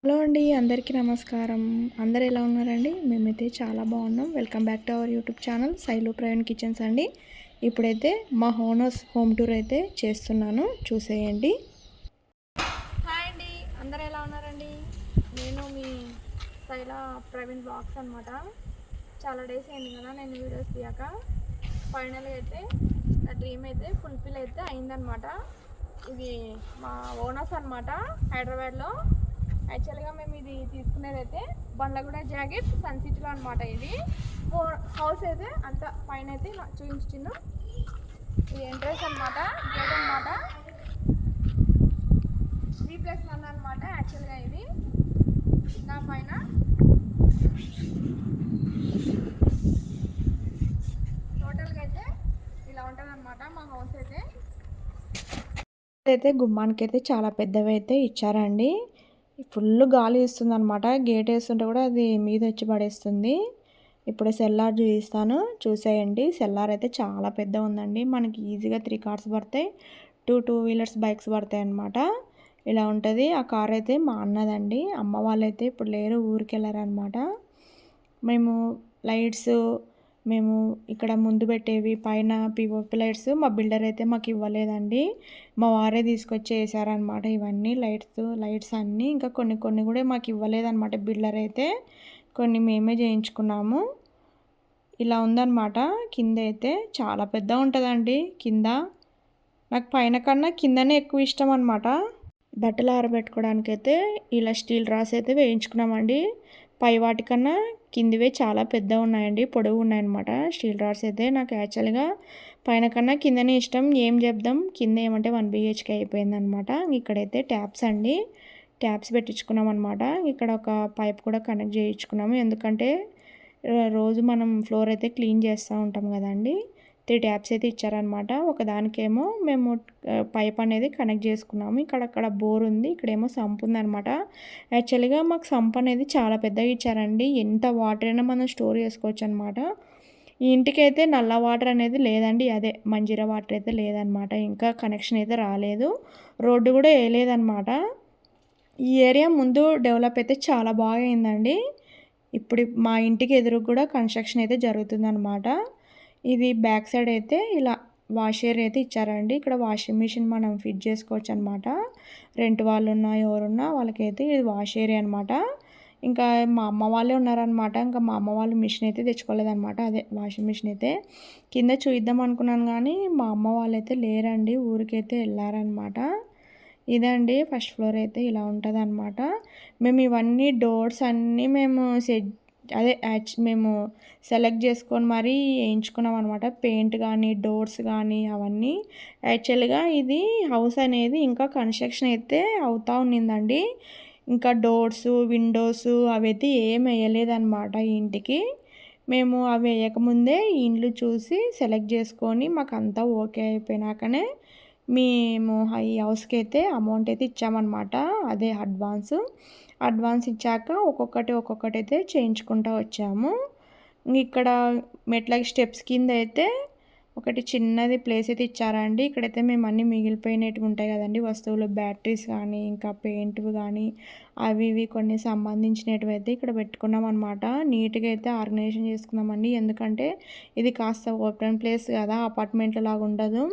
Hello అండి, అందరికీ నమస్కారం. అందరు ఎలా ఉన్నారండి? మేమైతే చాలా బాగున్నాం. Welcome back to our YouTube channel Shailu Praveen kitchens అండి. ఇప్పుడైతే మా హోమ్ టూర్ అయితే చేస్తున్నాను, చూసేయండి. హాయ్ అండి, అందరు ఎలా ఉన్నారండి? నేను మీ శైల ప్రవీణ్ బ్లాగ్స్ అనమాట. చాలా డేస్ అయింది కదా నేను వీడియోస్ తీయక. ఫైనల్గా అయితే నా డ్రీమ్ అయితే ఫుల్ఫిల్ అయితే అయిందనమాట. ఇది మా ఓనర్స్ అనమాట, హైదరాబాద్లో. యాక్చువల్గా మేము ఇది తీసుకునేది అయితే బండ్లగూడ జాకెట్ సన్ సిటీలో అనమాట. ఇది హౌస్ అయితే అంత పైన అయితే చూపించిన ఇది ఎంట్రెన్స్ అనమాట, గేట్ అనమాట. 3+1 అనమాట. యాక్చువల్గా ఇది నా పైన టోటల్గా అయితే ఇలా ఉంటుంది అనమాట మా హౌస్ అయితే గుమ్మానికి అయితే చాలా పెద్దవి అయితే ఇచ్చారండి. ఫుల్ గాలి ఇస్తుంది అనమాట. గేట్ వేస్తుంటే కూడా అది మీద వచ్చి పడేస్తుంది. ఇప్పుడు సెల్లార్ చూపిస్తాను, చూసేయండి. సెల్లార్ అయితే చాలా పెద్ద ఉందండి. మనకి ఈజీగా 3 కార్స్ పడతాయి, 2 వీలర్స్ బైక్స్ పడతాయి అనమాట. ఇలా ఉంటుంది. ఆ కార్ అయితే మా అన్నదండి. అమ్మ వాళ్ళైతే ఇప్పుడు లేరు, ఊరికి వెళ్ళారనమాట. మేము లైట్స్ మేము ఇక్కడ ముందు పెట్టేవి పైన పిఓపి లైట్స్ మా బిల్డర్ అయితే మాకు ఇవ్వలేదండి. మా వారే తీసుకొచ్చి వేసారనమాట. ఇవన్నీ లైట్స్ అన్నీ ఇంకా కొన్ని కూడా మాకు ఇవ్వలేదన్నమాట బిల్డర్ అయితే. కొన్ని మేమే చేయించుకున్నాము. ఇలా ఉందన్నమాట. కింద అయితే చాలా పెద్ద ఉంటుందండి. కింద నాకు పైన కన్నా కిందనే ఎక్కువ ఇష్టం అనమాట. బట్టలు ఆరబెట్టుకోవడానికి అయితే ఇలా స్టీల్ రాస్ అయితే వేయించుకున్నామండి. పై వాటికన్నా కిందివే చాలా పెద్దగా ఉన్నాయండి, పొడవు ఉన్నాయన్నమాట స్టీల్ రాడ్స్ అయితే. నాకు యాక్చువల్గా పైన కన్నా కిందనే ఇష్టం. ఏం చెప్దాం, కింద ఏమంటే 1 BHK అయిపోయిందనమాట. ఇక్కడైతే ట్యాప్స్ అండి, ట్యాప్స్ పెట్టించుకున్నాం అనమాట. ఇక్కడ ఒక పైప్ కూడా కనెక్ట్ చేయించుకున్నాము, ఎందుకంటే రోజు మనం ఫ్లోర్ అయితే క్లీన్ చేస్తూ ఉంటాం కదండి. 3 ట్యాప్స్ అయితే ఇచ్చారనమాట. ఒకదానికేమో మేము పైప్ అనేది కనెక్ట్ చేసుకున్నాము. ఇక్కడక్కడ బోర్ ఉంది, ఇక్కడేమో సంప్ ఉందనమాట. యాక్చువల్గా మాకు సంప్ అనేది చాలా పెద్దగా ఇచ్చారండి. ఎంత వాటర్ అయినా మనం స్టోర్ చేసుకోవచ్చు అనమాట. ఈ ఇంటికైతే నల్ల వాటర్ అనేది లేదండి, అదే మంజీరా వాటర్ అయితే లేదనమాట. ఇంకా కనెక్షన్ అయితే రాలేదు, రోడ్డు కూడా వేయలేదనమాట. ఈ ఏరియా ముందు డెవలప్ అయితే చాలా బాగా అయిందండి. ఇప్పుడు మా ఇంటికి ఎదురు కూడా కన్స్ట్రక్షన్ అయితే జరుగుతుందన్నమాట. ఇది బ్యాక్ సైడ్ అయితే ఇలా వాష్ ఏరియా అయితే ఇచ్చారండి. ఇక్కడ వాషింగ్ మిషన్ మనం ఫిట్ చేసుకోవచ్చు అనమాట. రెంట్ వాళ్ళు ఉన్నా ఎవరున్నా వాళ్ళకైతే ఇది వాష్ ఏరియా అనమాట. ఇంకా మా అమ్మ వాళ్ళే ఉన్నారనమాట. ఇంకా మా అమ్మ వాళ్ళు మిషన్ అయితే తెచ్చుకోలేదనమాట, అదే వాషింగ్ మిషన్ అయితే. కింద చూద్దాం అనుకున్నాను కానీ మా అమ్మ వాళ్ళైతే లేరండి, ఊరికైతే వెళ్ళారనమాట. ఇదండి ఫస్ట్ ఫ్లోర్ అయితే ఇలా ఉంటుంది అనమాట. మేము ఇవన్నీ డోర్స్ అన్నీ మేము మేము సెలెక్ట్ చేసుకొని మరీ వేయించుకున్నాం అనమాట. పెయింట్ కానీ డోర్స్ కానీ అవన్నీ. యాక్చువల్గా ఇది హౌస్ అనేది ఇంకా కన్స్ట్రక్షన్ అయితే అవుతూ ఉన్నిందండి. ఇంకా డోర్స్ విండోస్ అవి అయితే ఏం వేయలేదన్నమాట ఈ ఇంటికి. మేము అవి వేయకముందే ఈ ఇండ్లు చూసి సెలెక్ట్ చేసుకొని మాకు అంతా ఓకే అయిపోయినాకనే మేము ఈ హౌస్కి అయితే అమౌంట్ అయితే ఇచ్చామన్నమాట. అదే అడ్వాన్స్ ఇచ్చాక ఒక్కొక్కటి అయితే చేయించుకుంటూ వచ్చాము. ఇక్కడ మెట్లకి స్టెప్స్ కింద అయితే ఒకటి చిన్నది ప్లేస్ అయితే ఇచ్చారండి. ఇక్కడైతే మేము అన్నీ మిగిలిపోయినట్టుగా ఉంటాయి కదండి వస్తువులు, బ్యాటరీస్ కానీ ఇంకా పెయింట్వి కానీ అవి ఇవి కొన్ని సంబంధించినవి అయితే ఇక్కడ పెట్టుకున్నాం అనమాట. నీట్గా అయితే ఆర్గనైజేషన్ చేసుకున్నామండి. ఎందుకంటే ఇది కాస్త ఓపెన్ ప్లేస్ కదా, అపార్ట్మెంట్ లాగా ఉండదు.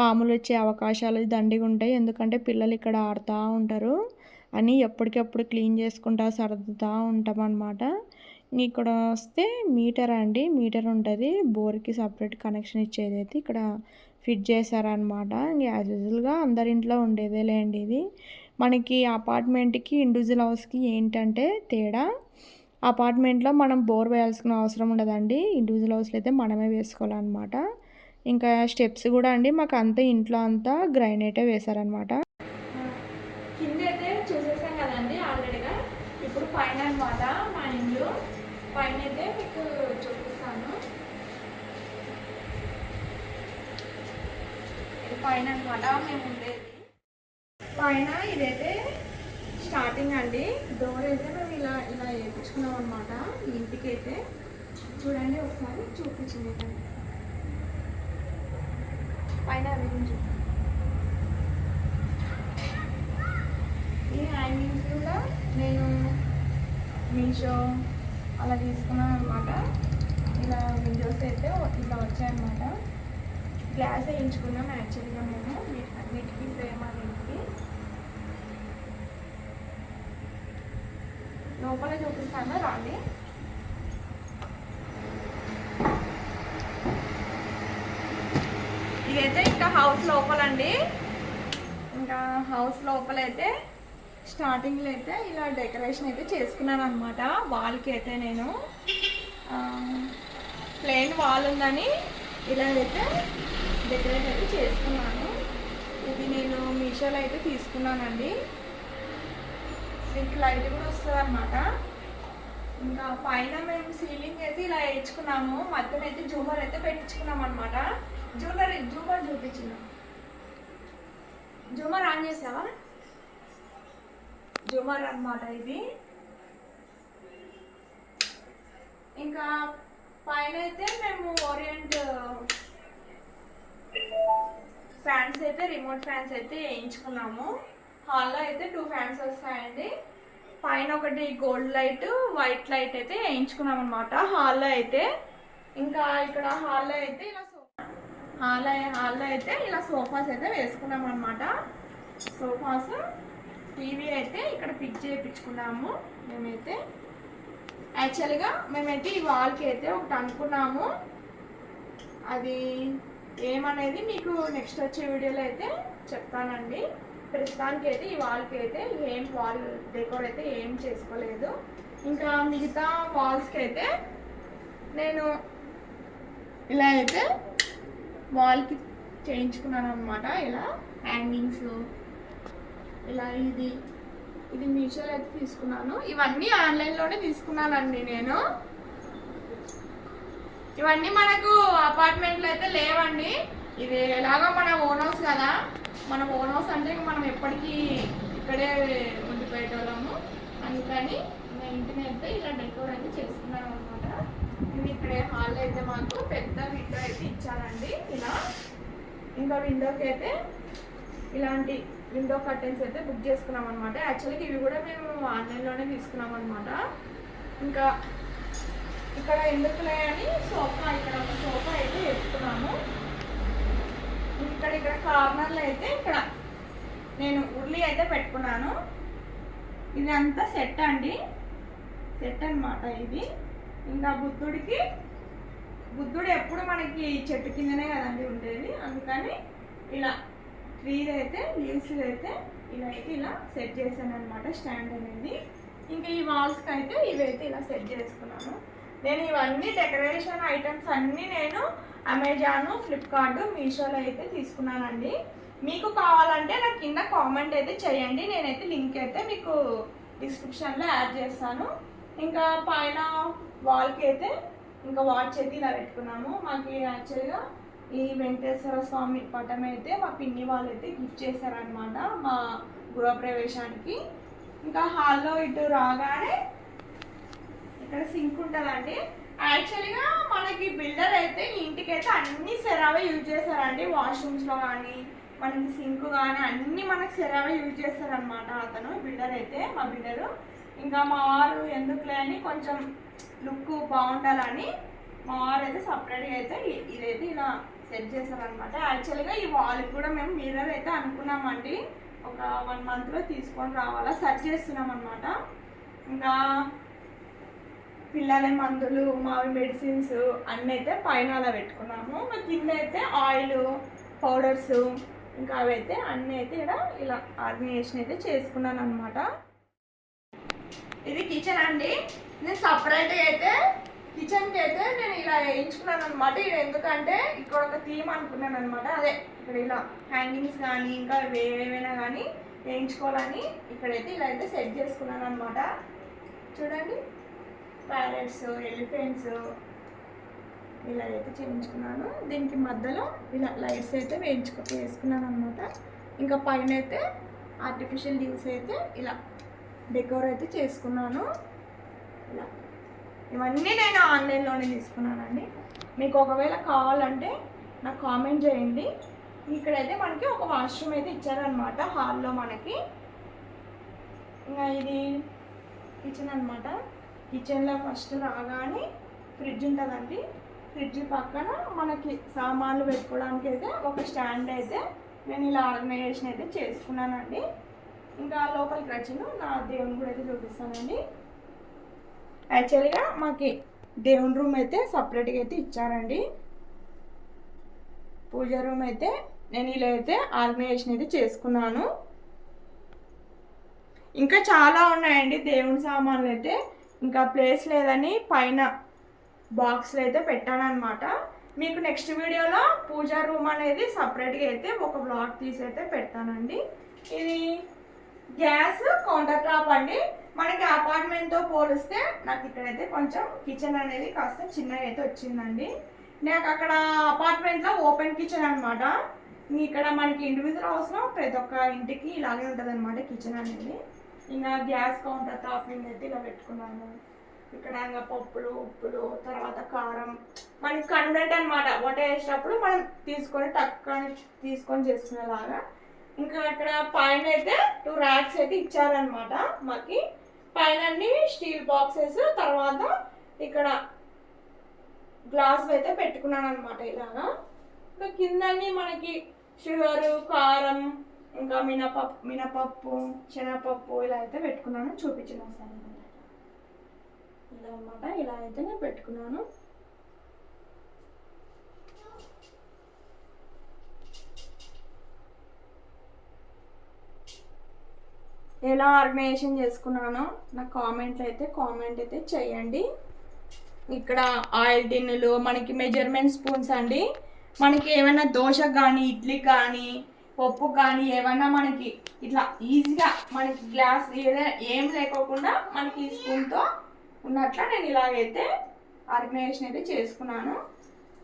పాములు వచ్చే అవకాశాలు దండిగా ఉంటాయి, ఎందుకంటే పిల్లలు ఇక్కడ ఆడుతూ ఉంటారు అని ఎప్పటికప్పుడు క్లీన్ చేసుకుంటా సర్దుతూ ఉంటాం అన్నమాట. ఇక్కడ వస్తే మీటర్ ఉంటుంది, బోర్కి సపరేట్ కనెక్షన్ ఇచ్చేది అయితే ఇక్కడ ఫిట్ చేశారనమాట. యాజ్ యూజువల్గా అందరి ఇంట్లో ఉండేదే లేండి ఇది. మనకి అపార్ట్మెంట్కి ఇండివిజువల్ హౌస్కి ఏంటంటే తేడా, అపార్ట్మెంట్లో మనం బోర్ వేయాల్సిన అవసరం ఉండదండి, ఇండివిజువల్ హౌస్లో అయితే మనమే వేసుకోవాలన్నమాట. ఇంకా స్టెప్స్ కూడా అండి మాకు అంతా ఇంట్లో అంతా గ్రైనైటే వేశారనమాట. కింద అయితే చూసేసాం కదండి ఆల్రెడీగా. ఇప్పుడు పైన అనమాట మా ఇల్లు. పైన అయితే మీకు చూపిస్తాను. ఇది పైన అనమాట మేము ఉండేది. పైన ఇదైతే స్టార్టింగ్ అండి. డోర్ అయితే మేము ఇలా వేయించుకున్నాం అనమాట ఈ ఇంటికి అయితే. చూడండి ఒకసారి చూపించింది పైన గురించి. ఈ హ్యాంగింగ్స్ కూడా నేను మీషో అలా తీసుకున్నాను అనమాట. ఇలా విండోస్ అయితే ఇట్లా వచ్చాయన్నమాట. గ్లాస్ వేయించుకున్నాం యాక్చువల్గా మేము వీటికి ఫ్రేమ్ అన్నింటికి. లోపల చూపిస్తాను రాండి. ఇదైతే ఇంకా హౌస్ లోపలండి. ఇంకా హౌస్ లోపలైతే స్టార్టింగ్లో అయితే ఇలా డెకరేషన్ అయితే చేసుకున్నాను అనమాట. వాల్కి అయితే నేను ప్లెయిన్ వాల్ ఉందని ఇలా అయితే డెకరేట్ అయితే చేసుకున్నాను. ఇది నేను మీషోలో అయితే తీసుకున్నానండి. దీనికి లైట్ కూడా వస్తుంది అనమాట. ఇంకా పైన మేము సీలింగ్ అయితే ఇలా వేయించుకున్నాము. మధ్యన అయితే జూమర్ అయితే పెట్టించుకున్నాం అనమాట. జూమర్ చూపించినాం. జూమర్ ఆన్ చేసావా? జూమర్ అన్నమాట ఇది. ఇంకా పైన అయితే మేము ఓరియంట్ ఫ్యాన్స్ అయితే రిమోట్ ఫ్యాన్స్ అయితే వేయించుకున్నాము. హాల్లో అయితే 2 ఫ్యాన్స్ వస్తాయండి. పైన ఒకటి గోల్డ్ లైట్, వైట్ లైట్ అయితే వేయించుకున్నాం అనమాట హాల్లో అయితే. ఇంకా ఇక్కడ హాల్లో అయితే ఇలా హాల్లో అయితే ఇలా సోఫాస్ అయితే వేసుకున్నాం అనమాట. సోఫాస్, టీవీ అయితే ఇక్కడ ఫిక్స్ చేయించుకున్నాము మేమైతే. యాక్చువల్గా మేమైతే ఈ వాల్కి అయితే ఒకటి అనుకున్నాము. అది ఏమనేది మీకు నెక్స్ట్ వచ్చే వీడియోలో అయితే చెప్తానండి. ప్రస్తుతానికి అయితే ఈ వాల్కి అయితే ఏం వాల్ డెకోర్ అయితే ఏం చేసుకోలేదు. ఇంకా మిగతా వాల్స్కి అయితే నేను ఇలా అయితే వాల్కి చేయించుకున్నాను అనమాట. ఇలా హ్యాంగింగ్స్ ఇలా ఇది మీషోలో అయితే తీసుకున్నాను. ఇవన్నీ ఆన్లైన్లోనే తీసుకున్నానండి నేను. ఇవన్నీ మనకు అపార్ట్మెంట్లో అయితే లేవండి. ఇది ఎలాగో మన ఓన్ హౌస్ కదా. మన ఓన్ హౌస్ అంటే మనం ఎప్పటికీ ఇక్కడే ఉండిపోయేటోళ్ళము. అందుకని నేను ఇంటిని అయితే ఇలా డెకోర్ అయితే చేసుకున్నాను అనమాట. ఇది ఇక్కడే హాల్లో అయితే మాకు పెద్ద విండో అయితే ఇచ్చారండి ఇలా. ఇంకా విండోకి అయితే ఇలాంటి విండో కర్టెన్స్ అయితే బుక్ చేసుకున్నాం అనమాట. యాక్చువల్గా ఇవి కూడా మేము ఆన్లైన్లోనే తీసుకున్నాం అనమాట. ఇంకా ఇక్కడ ఎందుకులే అని ఇక్కడ ఒక సోఫా అయితే వేసుకున్నాము. ఇక్కడ కార్నర్లో అయితే ఇక్కడ నేను ఉర్లీ అయితే పెట్టుకున్నాను. ఇది అంతా సెట్ అండి, సెట్ అనమాట ఇది. ఇంకా బుద్ధుడు ఎప్పుడు మనకి చెట్టు కిందనే కదండి ఉండేది. అందుకని ఇలా ట్రీది అయితే లీవ్స్ అయితే ఇలా సెట్ చేశాను అనమాట స్టాండ్ అనేది. ఇంకా ఈ వాల్స్కి అయితే ఇవైతే ఇలా సెట్ చేసుకున్నాను. నేను ఇవన్నీ డెకరేషన్ ఐటమ్స్ అన్నీ నేను అమెజాన్, ఫ్లిప్కార్ట్, మీషోలో అయితే తీసుకున్నానండి. మీకు కావాలంటే నాకు కింద కామెంట్ అయితే చేయండి. నేనైతే లింక్ అయితే మీకు డిస్క్రిప్షన్లో యాడ్ చేస్తాను. ఇంకా పైన వాల్కి అయితే ఇంకా వాచ్ అయితే ఇలా పెట్టుకున్నాము. మాకు యాక్చువల్గా ఈ వెంకటేశ్వర స్వామి పటం అయితే మా పిన్ని వాళ్ళు అయితే గిఫ్ట్ చేశారనమాట మా గృహప్రవేశానికి. ఇంకా హాల్లో ఇటు రాగానే ఇక్కడ సింక్ ఉంటుందండి. యాక్చువల్గా మనకి బిల్డర్ అయితే ఇంటికి అయితే అన్ని సెరావే యూజ్ చేస్తారండి. వాష్రూమ్స్లో కానీ మనకి సింక్ కానీ అన్నీ మనకి సెరావే యూజ్ చేస్తారనమాట అతను బిల్డర్ అయితే, మా బిల్డరు. ఇంకా మా వారు ఎందుకులే అని కొంచెం లుక్ బాగుండాలని మా వారు అయితే సపరేట్గా అయితే ఇదైతే ఇలా సెట్ చేశారనమాట. యాక్చువల్గా ఈ వాల్కి కూడా మేము మిర్రర్ అయితే అనుకున్నామండి. ఒక 1 మంత్లో తీసుకొని రావాలా సెర్చ్ చేస్తున్నాం అనమాట. ఇంకా పిల్లల మందులు, మావి మెడిసిన్స్ అన్నీ అయితే పైన అలా పెట్టుకున్నాము. ఇంకా కింద అయితే ఆయిల్, పౌడర్స్ ఇంకా అవి అయితే అన్నీ అయితే ఇలా ఆర్గనైజేషన్ అయితే చేసుకున్నాను అనమాట. ఇది కిచెన్ అండి. నేను సపరేట్గా అయితే కిచెన్కి అయితే నేను ఇలా వేయించుకున్నాను అనమాట. ఇది ఎందుకంటే ఇక్కడ ఒక థీమ్ అనుకున్నాను అనమాట. అదే ఇక్కడ ఇలా హ్యాంగింగ్స్ కానీ ఇంకా ఏవైనా కానీ వేయించుకోవాలని ఇక్కడైతే ఇలా అయితే సెట్ చేసుకున్నాను అనమాట. చూడండి, ప్యారెట్స్, ఎలిఫెంట్స్ ఇలా అయితే చేయించుకున్నాను. దీనికి మధ్యలో ఇలా లైట్స్ అయితే వేసుకున్నాను అనమాట. ఇంకా పైన అయితే ఆర్టిఫిషియల్ లీవ్స్ అయితే ఇలా డెకోర్ అయితే చేసుకున్నాను. ఇలా ఇవన్నీ నేను ఆన్లైన్లోనే తీసుకున్నానండి. మీకు ఒకవేళ కావాలంటే నాకు కామెంట్ చేయండి. ఇక్కడైతే మనకి ఒక వాష్రూమ్ అయితే ఇచ్చారనమాట హాల్లో మనకి. ఇంకా ఇది కిచెన్ అనమాట. కిచెన్లో ఫస్ట్ రాగానే ఫ్రిడ్జ్ ఉంటుందండి. ఫ్రిడ్జ్ పక్కన మనకి సామాన్లు పెట్టుకోవడానికి అయితే ఒక స్టాండ్ అయితే నేను ఇలా ఆర్గనైజేషన్ అయితే చేసుకున్నానండి. ఇంకా లోపలికి వచ్చిన నా దేవుని గుడి అయితే చూపిస్తానండి. యాక్చువల్గా మాకు దేవుని రూమ్ అయితే సపరేట్గా అయితే ఇచ్చారండి. పూజ రూమ్ అయితే నేను ఇలా అయితే ఆర్గనైజేషన్ అయితే చేసుకున్నాను. ఇంకా చాలా ఉన్నాయండి దేవుని సామాన్లు అయితే. ఇంకా ప్లేస్ లేదని పైన బాక్స్లో అయితే పెట్టానన్నమాట. మీకు నెక్స్ట్ వీడియోలో పూజా రూమ్ అనేది సపరేట్గా అయితే ఒక బ్లాగ్ తీసి అయితే పెడతానండి. ఇది గ్యాస్ కౌంటర్ టాప్ అండి. మనకి అపార్ట్మెంట్తో పోలిస్తే నాకు ఇక్కడైతే కొంచెం కిచెన్ అనేది కాస్త చిన్నగా అయితే వచ్చిందండి. నాకు అక్కడ అపార్ట్మెంట్లో ఓపెన్ కిచెన్ అనమాట. ఇక్కడ మనకి ఇండివిజువల్ హౌస్లో ప్రతి ఒక్క ఇంటికి ఇలాగే ఉంటుంది అనమాట కిచెన్ అనేది. ఇంకా గ్యాస్ కౌంటర్ టాప్ మీద అయితే ఇలా పెట్టుకున్నాను. ఇక్కడ ఇంకా పప్పులు, ఉప్పులు, తర్వాత కారం మనకి కన్వెంట్ అనమాట. వంట చేసేటప్పుడు మనం తీసుకొని టక్కని తీసుకొని చేసుకునేలాగా. ఇంకా ఇక్కడ పైన అయితే 2 ర్యాక్స్ అయితే ఇచ్చారనమాట మాకి. పైన స్టీల్ బాక్సెస్, తర్వాత ఇక్కడ గ్లాస్ అయితే పెట్టుకున్నాను అనమాట ఇలాగా. ఇంకా కిందన్నీ మనకి షుగరు, కారం, ఇంకా మినపప్పు, శనగపప్పు ఇలా అయితే పెట్టుకున్నాను. చూపించిన ఒకసారి ఇలా అనమాట. ఇలా అయితే నేను పెట్టుకున్నాను. ఎలా ఆర్గనైజేషన్ చేసుకున్నానో నాకు కామెంట్ అయితే చేయండి. ఇక్కడ ఆయిల్ టిన్నులు, మనకి మెజర్మెంట్ స్పూన్స్ అండి. మనకి ఏమైనా దోశకు కానీ, ఇడ్లీకి కానీ, పప్పు కానీ ఏమన్నా మనకి ఇట్లా ఈజీగా మనకి గ్లాస్ ఏం లేకోకుండా మనకి ఈ స్పూన్తో ఉన్నట్ల నేను ఇలాగైతే ఆర్గనైజేషన్ అయితే చేసుకున్నాను.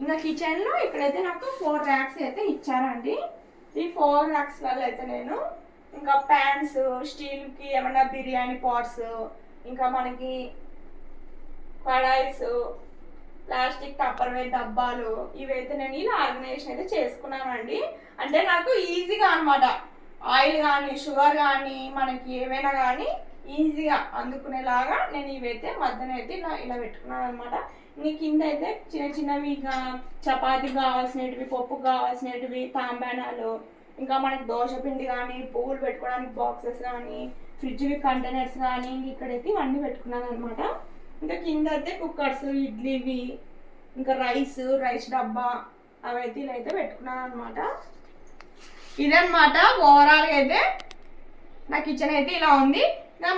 ఇంకా కిచెన్లో ఇక్కడైతే నాకు 4 ర్యాక్స్ అయితే ఇచ్చారండి. ఈ 4 ర్యాక్స్లలో అయితే నేను ఇంకా ప్యాన్స్, స్టీల్కి ఏమన్నా బిర్యానీ పాట్స్, ఇంకా మనకి కడాయిస్, ప్లాస్టిక్ టప్పర్వేర్ డబ్బాలు ఇవైతే నేను ఇలా ఆర్గనైజేషన్ అయితే చేసుకున్నానండి. అంటే నాకు ఈజీగా అనమాట. ఆయిల్ కానీ, షుగర్ కానీ, మనకి ఏమైనా కానీ ఈజీగా అందుకునేలాగా నేను ఇవైతే మధ్యన అయితే ఇలా పెట్టుకున్నాను అనమాట. ఇంక కింద అయితే చిన్న చిన్నవి ఇంకా చపాతీకి కావాల్సినవి, పప్పుకు కావాల్సినవి, తాంబానాలు, ఇంకా మనకి దోశ పిండి కానీ, పువ్వులు పెట్టుకోవడానికి బాక్సెస్ కానీ, ఫ్రిడ్జ్వి కంటైనర్స్ కానీ ఇక్కడైతే ఇవన్నీ పెట్టుకున్నాను అనమాట. ఇంకా కింద అయితే కుక్కర్స్, ఇడ్లీవి, ఇంకా రైస్ డబ్బా అవైతే ఇలా అయితే పెట్టుకున్నాను అనమాట. ఇదనమాట ఓవరాల్గా అయితే నా కిచెన్ అయితే ఇలా ఉంది.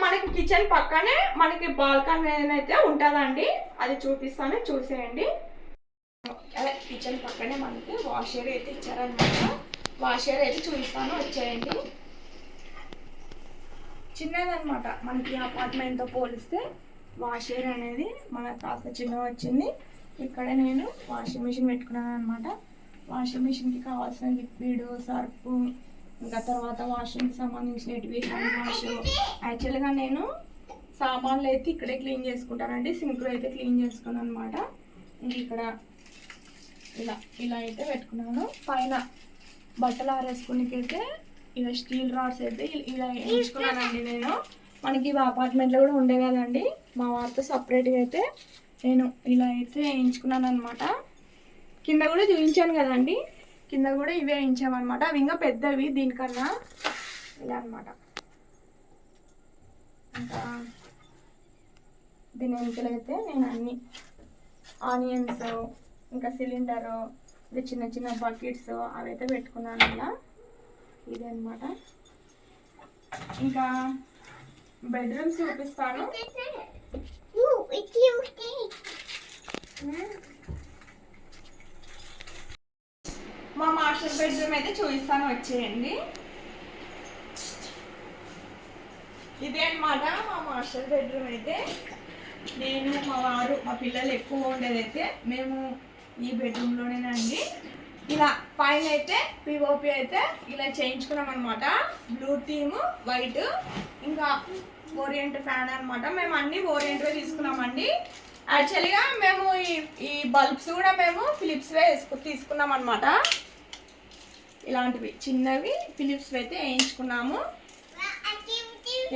మనకి కిచెన్ పక్కనే మనకి బాల్కనీ అయితే ఉంటుందండి. అది చూపిస్తాను, చూసేయండి. అదే కిచెన్ పక్కనే మనకి వాష్ ఏరియా అయితే ఇచ్చారనమాట. వాష్ ఏరియా అయితే చూపిస్తాను, వచ్చేయండి. చిన్నదనమాట. మనకి అపార్ట్మెంట్తో పోలిస్తే వాష్ ఏరియా అనేది మనకు కాస్త చిన్నగా వచ్చింది. ఇక్కడ నేను వాషింగ్ మిషన్ పెట్టుకున్నాను అనమాట. వాషింగ్ మిషన్కి కావాల్సిన లిక్విడ్, సర్ఫ్, ఇంకా తర్వాత వాషింగ్కి సంబంధించినవి హ్యాండ్ వాష్. యాక్చువల్గా నేను సామాన్లు అయితే ఇక్కడే క్లీన్ చేసుకుంటానండి. సింక్లో అయితే క్లీన్ చేసుకున్నాను అనమాట. ఇంక ఇక్కడ ఇలా అయితే పెట్టుకున్నాను. పైన బట్టలు ఆరేసుకునేకైతే ఇలా స్టీల్ రాడ్స్ అయితే ఇలా వేయించుకున్నానండి నేను. మనకి అపార్ట్మెంట్లో కూడా ఉండే కదండి, మా వారితో సపరేట్గా అయితే నేను ఇలా అయితే వేయించుకున్నాను అనమాట. కింద కూడా చూపించాను కదండి, కింద కూడా ఇవే వేయించామన్నమాట. అవి ఇంకా పెద్దవి దీనికన్నా. ఇలా అనమాట. ఇంకా దీని వెనుకలైతే నేను అన్ని ఆనియన్స్, ఇంకా సిలిండరు, ఇది చిన్న చిన్న బకెట్స్ అవైతే పెట్టుకున్నాను ఇలా. ఇదే అనమాట. ఇంకా బెడ్రూమ్స్ చూపిస్తాను. మా మాస్టర్ బెడ్రూమ్ అయితే చూపిస్తాను, వచ్చేయండి. ఇదే అనమాట మా మాస్టర్ బెడ్రూమ్ అయితే. నేను, మా వారు, మా పిల్లలు ఎక్కువ ఉండేదైతే మేము ఈ బెడ్రూమ్లోనేనండి. ఇలా పైన అయితే పిఓపి అయితే ఇలా చేయించుకున్నాం అనమాట. బ్లూ థీమ్, వైట్, ఇంకా ఓరియంట్ ఫ్యాన్ అనమాట. మేము అన్ని ఓరియంట్వే తీసుకున్నామండి. యాక్చువల్గా మేము ఈ బల్బ్స్ కూడా మేము ఫిలిప్స్వే తీసుకున్నాం అనమాట. ఇలాంటివి చిన్నవి ఫిలిప్స్ అయితే వేయించుకున్నాము.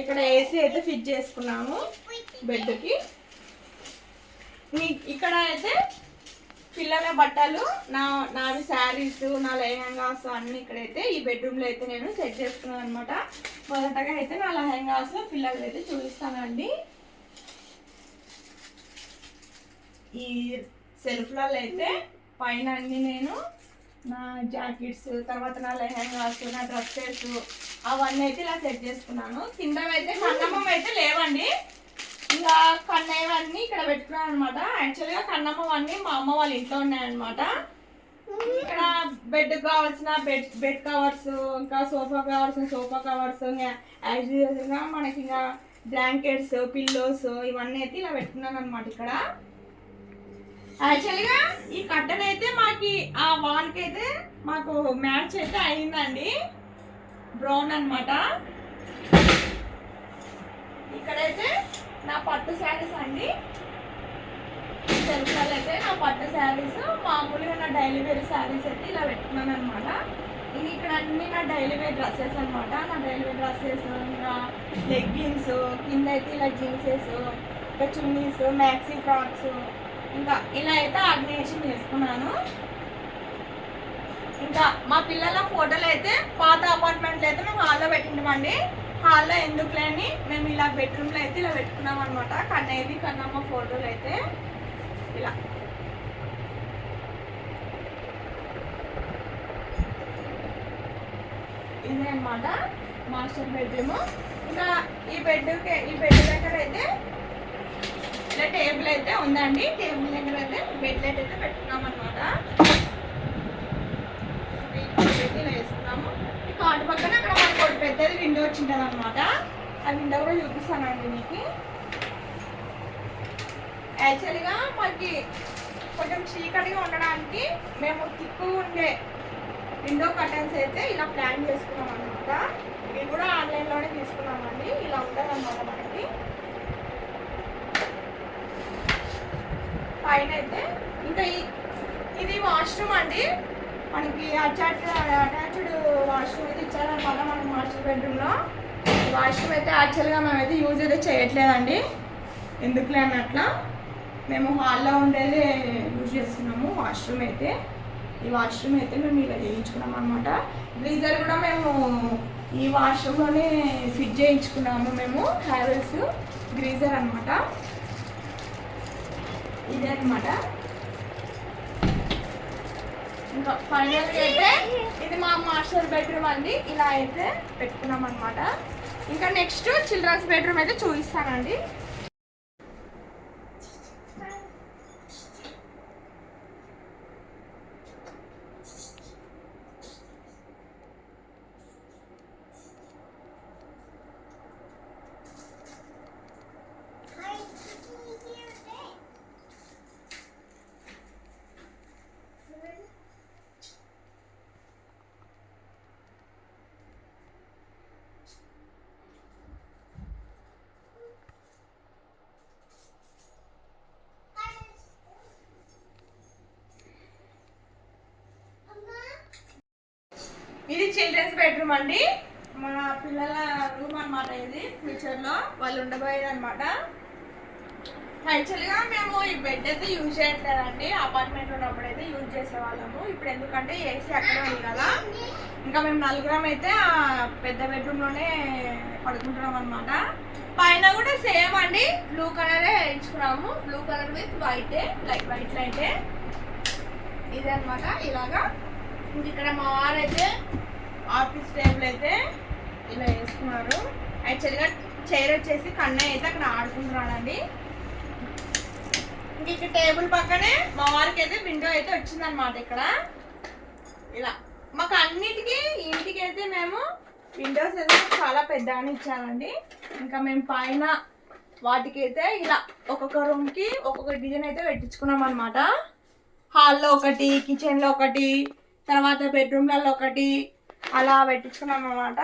ఇక్కడ ఏసీ అయితే ఫిట్ చేసుకున్నాము బెడ్కి. ఇక్కడ అయితే పిల్లల బట్టలు, నావి శారీస్, నా లెహంగాస్ అన్ని ఇక్కడైతే ఈ బెడ్రూమ్లో అయితే నేను సెట్ చేసుకున్నాను అనమాట. మొదటగా అయితే నా లెహంగాస్ పిల్లలు అయితే చూపిస్తానండి. ఈ సెల్ఫ్లలో అయితే పైన అన్ని నేను నా జాకెట్స్, తర్వాత నా లెహంగాస్, నా డ్రెస్సెస్ అవన్నీ అయితే ఇలా సెట్ చేసుకున్నాను. కిందవైతే కన్నమ్మం అయితే లేవండి, ఇలా కన్నయ్యవన్నీ ఇక్కడ పెట్టుకున్నాను అనమాట. యాక్చువల్గా కన్నమ్మం అన్నీ మా అమ్మ వాళ్ళ ఇంట్లో ఉన్నాయన్నమాట. ఇక్కడ బెడ్ కావాల్సిన బెడ్ కవర్స్, ఇంకా సోఫా కవర్స్ యాక్చువల్గా మనకి ఇంకా బ్లాంకెట్స్, పిల్లోస్ ఇవన్నీ అయితే ఇలా పెట్టుకున్నాను అనమాట. ఇక్కడ యాక్చువల్గా ఈ కట్టెన్ అయితే మాకి ఆ వాల్కి అయితే మాకు మ్యాచ్ అయితే అయిందండి, బ్రౌన్ అనమాట. ఇక్కడైతే నా పట్టు శారీస్ అండి, సెల్ఫ్లలో అయితే నా పట్టు శారీస్, మామూలుగా నా డైలీ వేర్ శారీస్ అయితే ఇలా పెట్టుకున్నాను అనమాట. ఇక్కడ అన్ని నా డైలీ వేర్ డ్రెస్సెస్ అనమాట. నా డైలీ వేర్ డ్రెస్సెస్, ఇంకా లెగ్గిన్స్, కింద అయితే ఇలా జీన్సెస్, ఇంకా చున్నీస్, మ్యాక్సీ ఫ్రాక్స్, ఇంకా ఇలా అయితే ఆర్గనైజేషన్ చేసుకున్నాను. ఇంకా మా పిల్లల ఫోటోలు అయితే పాత అపార్ట్మెంట్లో అయితే మేము హాల్లో పెట్టింటామండి. హాల్లో ఎందుకులే అని మేము ఇలా బెడ్రూమ్లో అయితే ఇలా పెట్టుకున్నాం అనమాట. కన్నయ్యది కన్నమ్మ ఫోటోలు అయితే ఇలా. ఇదే అనమాట మాస్టర్ బెడ్రూమ్. ఇంకా ఈ బెడ్ దగ్గర అయితే ఇలా టేబుల్ అయితే ఉందండి. టేబుల్ దగ్గర అయితే బెడ్ లైట్ అయితే పెట్టుకున్నాం అనమాట. ఇలా వేసుకున్నాము. ఈ కాటు పక్కన అక్కడ మనకు ఒకటి పెద్దది విండో వచ్చింటుంది అనమాట. ఆ విండో కూడా చూపిస్తానండి మీకు. యాక్చువల్గా మనకి కొంచెం చీకటిగా ఉండడానికి మేము తిక్కువ ఉండే విండో కర్టన్స్ అయితే ఇలా ప్లాన్ చేసుకున్నాం అనమాట. ఇవి కూడా ఆన్లైన్లోనే తీసుకున్నామండి. ఇలా ఉంటుంది అనమాట మనకి. పైన అయితే ఇంకా ఇది వాష్రూమ్ అండి. మనకి అటాచ్డ్ వాష్రూమ్ అయితే ఇచ్చారనమాట మనకి మాస్టర్ బెడ్రూమ్లో. వాష్రూమ్ అయితే యాక్చువల్గా మేమైతే యూజ్ అయితే చేయట్లేదండి, ఎందుకులే అన్నట్లా మేము హాల్లో ఉండేది యూజ్ చేస్తున్నాము. వాష్రూమ్ అయితే ఈ వాష్రూమ్ అయితే మేము ఇలా చేయించుకున్నాం అనమాట. గ్రీజర్ కూడా మేము ఈ వాష్రూమ్లోనే ఫిట్ చేయించుకున్నాము మేము. హ్యావెల్స్ గ్రీజర్ అనమాట. ఇదే అనమాట. ఇంకా ఫైనల్గా అయితే ఇది మా మాస్టర్ బెడ్రూమ్ అండి. ఇలా అయితే పెట్టుకున్నాం అనమాట. ఇంకా నెక్స్ట్ చిల్డ్రన్స్ బెడ్రూమ్ అయితే చూపిస్తానండి. ఇది చిల్డ్రన్స్ బెడ్రూమ్ అండి, మా పిల్లల రూమ్ అనమాట. ఇది ఫ్యూచర్లో వాళ్ళు ఉండబోయేది అనమాట. యాక్చువల్గా మేము ఈ బెడ్ అయితే యూజ్ చేయట్లేదండి, అపార్ట్మెంట్లో ఉన్నప్పుడు అయితే యూజ్ చేసేవాళ్ళము. ఇప్పుడు ఎందుకంటే ఏసీ అక్కడే ఉంది కదా, ఇంకా మేము నలుగురం అయితే ఆ పెద్ద బెడ్రూమ్లోనే పడుకుంటున్నాం అనమాట. పైన కూడా సేమ్ అండి, బ్లూ కలరే వేయించుకున్నాము. బ్లూ కలర్ విత్ వైటే, వైట్ లైటే ఇదే అనమాట. ఇలాగా ఇంక ఇక్కడ మా వారైతే ఆఫీస్ టేబుల్ అయితే ఇలా వేసుకున్నారు. యాక్చువల్గా చైర్ వచ్చేసి కన్నయ్య అయితే అక్కడ ఆడుకుంటున్నాడండి. ఇంక ఇక్కడ టేబుల్ పక్కనే మా వారికి అయితే విండో అయితే వచ్చిందనమాట. ఇక్కడ ఇలా మాకు అన్నిటికీ ఇంటికి అయితే మేము విండోస్ అయితే చాలా పెద్దగానే ఇచ్చామండి. ఇంకా మేము పైన వాటికైతే ఇలా ఒక్కొక్క రూమ్కి ఒక్కొక్క డిజైన్ అయితే పెట్టించుకున్నాం అనమాట. హాల్లో ఒకటి, కిచెన్లో ఒకటి, తర్వాత బెడ్రూమ్లలో ఒకటి అలా పెట్టించుకున్నాం అనమాట.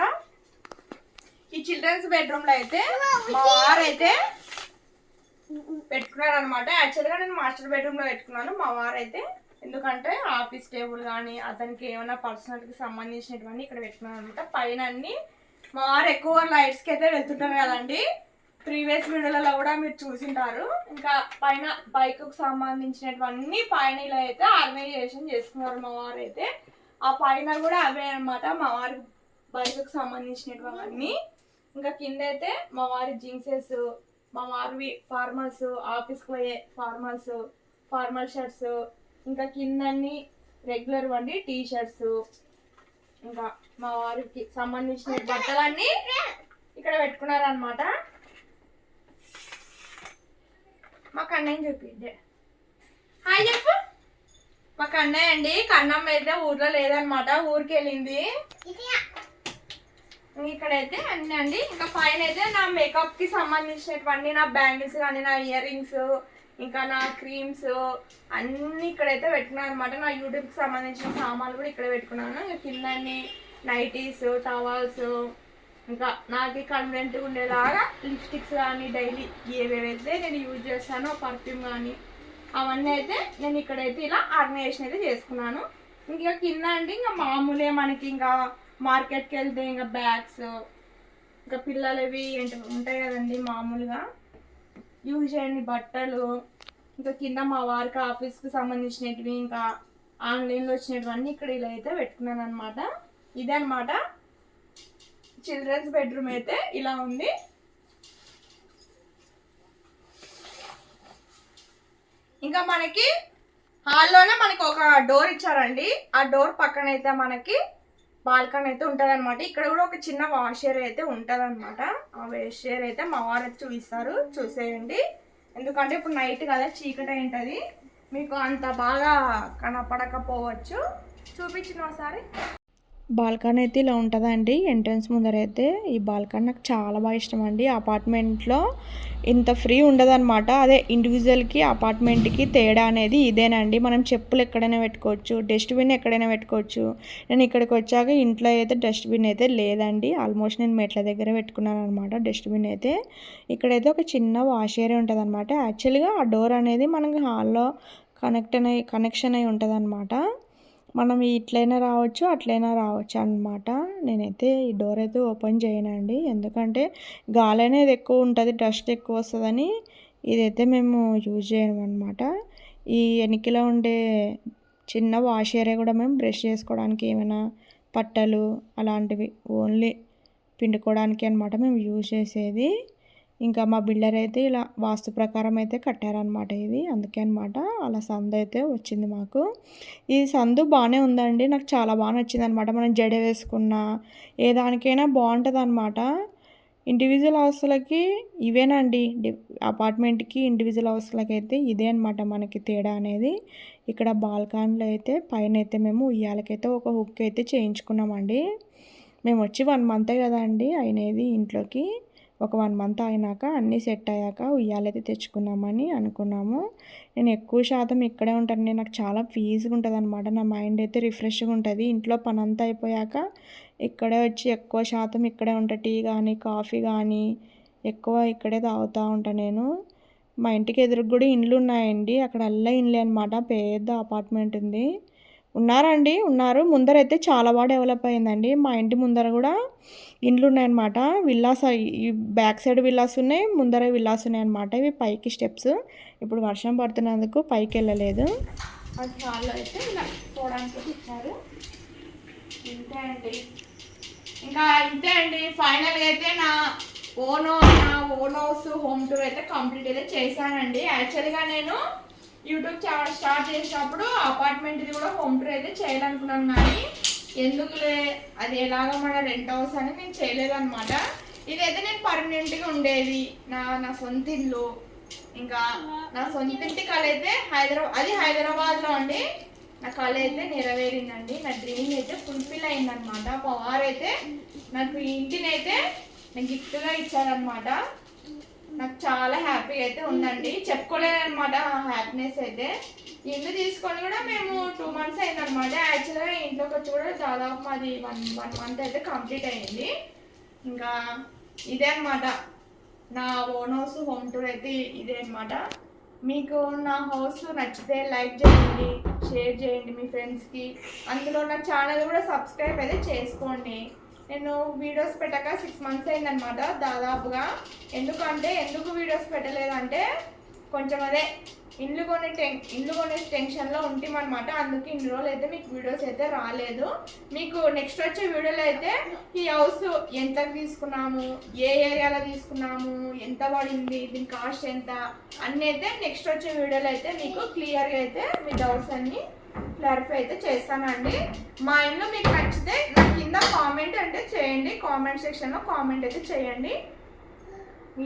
ఈ చిల్డ్రన్స్ బెడ్రూమ్లో అయితే మా వారైతే పెట్టుకున్నాను అనమాట. యాక్చువల్గా నేను మాస్టర్ బెడ్రూమ్లో పెట్టుకున్నాను. మా వారైతే ఎందుకంటే ఆఫీస్ టేబుల్ కానీ అతనికి ఏమైనా పర్సనల్కి సంబంధించినటువంటి ఇక్కడ పెట్టుకున్నాను అనమాట. పైన అన్ని మా వారు ఎక్కువ లైట్స్కి అయితే వెళ్తుంటారు కదండి, ప్రీవియస్ వీడియోలలో కూడా మీరు చూసింటారు. ఇంకా పైన బైక్కు సంబంధించినటువన్నీ పైన ఇలా అయితే ఆర్గనైజేషన్ చేసుకున్నారు మా వారు అయితే. ఆ పైన కూడా అవే అనమాట మా వారి బైక్కు సంబంధించినటువన్నీ. ఇంకా కింద అయితే మా వారి జీన్సెస్, మా వారివి ఫార్మల్స్, ఆఫీస్కి పోయే ఫార్మల్స్, ఫార్మల్ షర్ట్స్, ఇంకా కిందన్నీ రెగ్యులర్ వండి టీ షర్ట్స్, ఇంకా మా వారికి సంబంధించిన బట్టలన్నీ ఇక్కడ పెట్టుకున్నారనమాట. మా కన్నయ్య చూపించే హాయ్ చెప్పు. మా కన్నయ్య అండి, కన్నమ్మ అయితే ఊర్లో లేదనమాట, ఊరికి వెళ్ళింది. ఇక్కడైతే అన్నీ అండి. ఇంకా పైన అయితే నా మేకప్కి సంబంధించినటువంటి నా బ్యాంగిల్స్ కానీ, నా ఇయర్ రింగ్స్, ఇంకా నా క్రీమ్స్ అన్నీ ఇక్కడైతే పెట్టుకున్నాను అనమాట. నా యూట్యూబ్కి సంబంధించిన సామాన్లు కూడా ఇక్కడ పెట్టుకున్నాను. ఇంకా కింద నైటీస్, టవల్స్, ఇంకా నాకు కన్వెంట్గా ఉండేలాగా లిప్స్టిక్స్ కానీ డైలీ ఏవేవైతే నేను యూజ్ చేస్తానో పర్ఫ్యూమ్ కానీ అవన్నీ అయితే నేను ఇక్కడైతే ఇలా ఆర్గనైజేషన్ అయితే చేసుకున్నాను. ఇంకా కింద అండి ఇంకా మామూలే మనకి ఇంకా మార్కెట్కి వెళ్తే ఇంకా బ్యాగ్స్, ఇంకా పిల్లలవి ఉంటాయి కదండి మామూలుగా యూజ్ చేయని బట్టలు, ఇంకా కింద మా వారికి ఆఫీస్కి సంబంధించినవి, ఇంకా ఆన్లైన్లో వచ్చినటువన్నీ ఇక్కడ ఇలా అయితే పెట్టుకున్నాను అనమాట. ఇదే అనమాట చిల్డ్రన్స్ బెడ్రూమ్ అయితే ఇలా ఉంది. ఇంకా మనకి హాల్లోనే మనకి ఒక డోర్ ఇచ్చారండి. ఆ డోర్ పక్కన అయితే మనకి బాల్కనీ అయితే ఉంటుంది అనమాట. ఇక్కడ కూడా ఒక చిన్న వాష్ ఏరియా అయితే ఉంటుంది అనమాట. ఆ వాష్ ఏరియా అయితే మా వారు అయితే చూపిస్తారు, చూసేయండి. ఎందుకంటే ఇప్పుడు నైట్ కదా, చీకటి ఉంటుంది, మీకు అంత బాగా కనపడకపోవచ్చు. చూపించిన ఒకసారి బాల్కనీ అయితే ఇలా ఉంటుందండి. ఎంట్రన్స్ ముందరైతే ఈ బాల్కనీ నాకు చాలా బాగా ఇష్టం అండి. అపార్ట్మెంట్లో ఇంత ఫ్రీ ఉండదన్నమాట. అదే ఇండివిజువల్కి అపార్ట్మెంట్కి తేడా అనేది ఇదేనండి. మనం చెప్పులు ఎక్కడైనా పెట్టుకోవచ్చు, డస్ట్బిన్ ఎక్కడైనా పెట్టుకోవచ్చు. నేను ఇక్కడికి వచ్చాక ఇంట్లో అయితే డస్ట్బిన్ అయితే లేదండి. ఆల్మోస్ట్ నేను మెట్ల దగ్గర పెట్టుకున్నాను అనమాట డస్ట్బిన్ అయితే. ఇక్కడైతే ఒక చిన్న వాష్ ఏరియా ఉంటుంది అనమాట. యాక్చువల్గా ఆ డోర్ అనేది మనకి హాల్లో కనెక్షన్ అయి ఉంటుంది అనమాట. మనం ఇట్లయినా రావచ్చు, అట్లయినా రావచ్చు అన్నమాట. నేనైతే ఈ డోర్ అయితే ఓపెన్ చేయనండి, ఎందుకంటే గాలి అనేది ఎక్కువ ఉంటుంది, డస్ట్ ఎక్కువ వస్తుందని ఇదైతే మేము యూజ్ చేయము అనమాట. ఈ వెనకలో ఉండే చిన్న వాష్ ఏరియా కూడా మేము బ్రష్ చేసుకోవడానికి, ఏమైనా పట్టలు అలాంటివి ఓన్లీ పిండుకోవడానికి అనమాట మేము యూజ్ చేసేది. ఇంకా మా బిల్డర్ అయితే ఇలా వాస్తు ప్రకారం అయితే కట్టారనమాట ఇది, అందుకే అనమాట అలా సందు అయితే వచ్చింది మాకు. ఈ సందు బాగానే ఉందండి, నాకు చాలా బాగా నచ్చింది అనమాట. మనం జడ వేసుకున్నా ఏ దానికైనా బాగుంటుంది అనమాట. ఇండివిజువల్ హౌస్లకి ఇవేనండి, అపార్ట్మెంట్కి ఇండివిజువల్ హౌస్లకి అయితే ఇదే అనమాట మనకి తేడా అనేది. ఇక్కడ బాల్కనీలో అయితే పైన అయితే మేము ఉయ్యాలకైతే ఒక హుక్ అయితే చేయించుకున్నామండి. మేము వచ్చి 1 మంతే కదా అండి అయినది ఇంట్లోకి. ఒక 1 మంత్ అయినాక అన్నీ సెట్ అయ్యాక ఉయ్యాలైతే తెచ్చుకున్నామని అనుకున్నాము. నేను ఎక్కువ శాతం ఇక్కడే ఉంటాను, నాకు చాలా పీస్గా ఉంటుంది అనమాట. నా మైండ్ అయితే రిఫ్రెష్గా ఉంటుంది. ఇంట్లో పని అంతా అయిపోయాక ఇక్కడే వచ్చి ఎక్కువ శాతం ఇక్కడే ఉంటా. టీ కానీ కాఫీ కానీ ఎక్కువ ఇక్కడే తాగుతూ ఉంటాను నేను. మా ఇంటికి ఎదురుగా కూడా ఇండ్లు ఉన్నాయండి, అక్కడ అల్లా ఇండ్లే అనమాట. పెద్ద అపార్ట్మెంట్ ఉంది. ఉన్నారండి, ఉన్నారు. ముందరైతే చాలా బాగా డెవలప్ అయిందండి. మా ఇంటి ముందర కూడా ఇండ్లు ఉన్నాయన్నమాట. విల్లాస్, ఈ బ్యాక్ సైడ్ విల్లాస్ ఉన్నాయి, ముందర విల్లాస్ ఉన్నాయన్నమాట. ఇవి పైకి స్టెప్స్. ఇప్పుడు వర్షం పడుతున్నందుకు పైకి వెళ్ళలేదు. అది హాల్లో అయితే ఇలా పోవడానికి ఇచ్చారు. ఇంతే అండి, ఇంకా ఇంతే అండి. ఫైనల్గా అయితే నా ఓన్ హౌస్ హోమ్ టూర్ అయితే కంప్లీట్ అయితే చేశానండి. యాక్చువల్గా నేను యూట్యూబ్ ఛానల్ స్టార్ట్ చేసినప్పుడు అపార్ట్మెంట్ది కూడా హోమ్ టూర్ అయితే చేయాలనుకున్నాను, కానీ ఎందుకులే అది ఎలాగో మన రెంట్ హౌస్ అని నేను చేయలేదన్నమాట. ఇదైతే నేను పర్మనెంట్గా ఉండేది, నా సొంత ఇల్లు. ఇంకా నా సొంత ఇంటి కళ అయితే హైదరాబాద్లో అండి. నా కళ అయితే నెరవేరిందండి, నా డ్రీమ్ అయితే ఫుల్ఫిల్ అయిందనమాట. మా వారైతే నాకు ఈ ఇంటిని అయితే నాకు గిఫ్ట్గా ఇచ్చారనమాట. నాకు చాలా హ్యాపీగా అయితే ఉందండి, చెప్పుకోలేదన్నమాట హ్యాపీనెస్ అయితే. ఇల్లు తీసుకొని కూడా మేము 2 మంత్స్ అయిందనమాట. యాక్చువల్గా ఇంట్లోకి వచ్చి కూడా దాదాపు మాది 1 మంత్ అయితే కంప్లీట్ అయింది. ఇంకా ఇదే అనమాట నా ఓన్ హౌస్ హోమ్ టూర్ అయితే ఇదే అనమాట. మీకు నా హౌస్ నచ్చితే లైక్ చేయండి, షేర్ చేయండి మీ ఫ్రెండ్స్కి. అందులో నా ఛానల్ కూడా సబ్స్క్రైబ్ అయితే చేసుకోండి. నేను వీడియోస్ పెట్టక 6 మంత్స్ అయిందనమాట దాదాపుగా. ఎందుకు వీడియోస్ పెట్టలేదంటే కొంచెం అదే ఇల్లు కొనే టెన్షన్లో ఉంటామన్నమాట. అందుకే ఇన్ని రోజులు అయితే మీకు వీడియోస్ అయితే రాలేదు. మీకు నెక్స్ట్ వచ్చే వీడియోలో అయితే ఈ హౌస్ ఎంత తీసుకున్నాము, ఏ ఏరియాలో తీసుకున్నాము, ఎంత పడింది, దీని కాస్ట్ ఎంత అన్నీ అయితే నెక్స్ట్ వచ్చే వీడియోలో అయితే మీకు క్లియర్గా అయితే మీ డౌట్స్ అన్నీ క్లారిఫై అయితే చేస్తానండి. మా ఇల్లు మీకు నచ్చితే నా కింద కామెంట్ అంటే చేయండి, కామెంట్ సెక్షన్లో కామెంట్ అయితే చేయండి.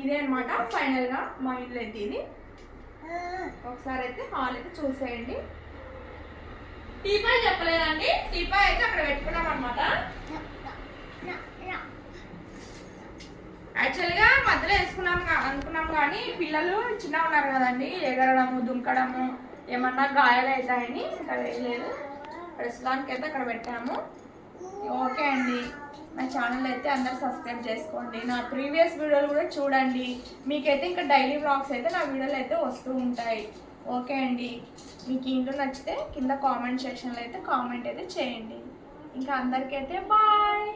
ఇదే అనమాట ఫైనల్గా మా ఇల్లు అయితే ఇది. ఒకసారి అయితే హాల్ అయితే చూసేయండి. టీపాయ్ చెప్పలేదండి, టీపాయ్ అయితే అక్కడ పెట్టుకున్నాం అనమాట. యాక్చువల్గా మధ్యలో అనుకున్నాం కానీ పిల్లలు చిన్నగా ఉన్నారు కదండి, ఎగరడము దుంకడము ఏమన్నా గాయాలు అవుతాయని ఇక్కడ వేయలేదు. ప్రస్తుతానికి అయితే అక్కడ పెట్టాము. ఓకే అండి, నా ఛానల్ అయితే అందరు సబ్స్క్రైబ్ చేసుకోండి. నా ప్రీవియస్ వీడియోలు కూడా చూడండి. మీకైతే ఇంకా డైలీ వ్లాగ్స్ అయితే నా వీడియోలు అయితే వస్తూ ఉంటాయి. ఓకే అండి, మీకు ఇంట్లో నచ్చితే కింద కామెంట్ సెక్షన్లో అయితే కామెంట్ అయితే చేయండి. ఇంకా అందరికైతే బాయ్.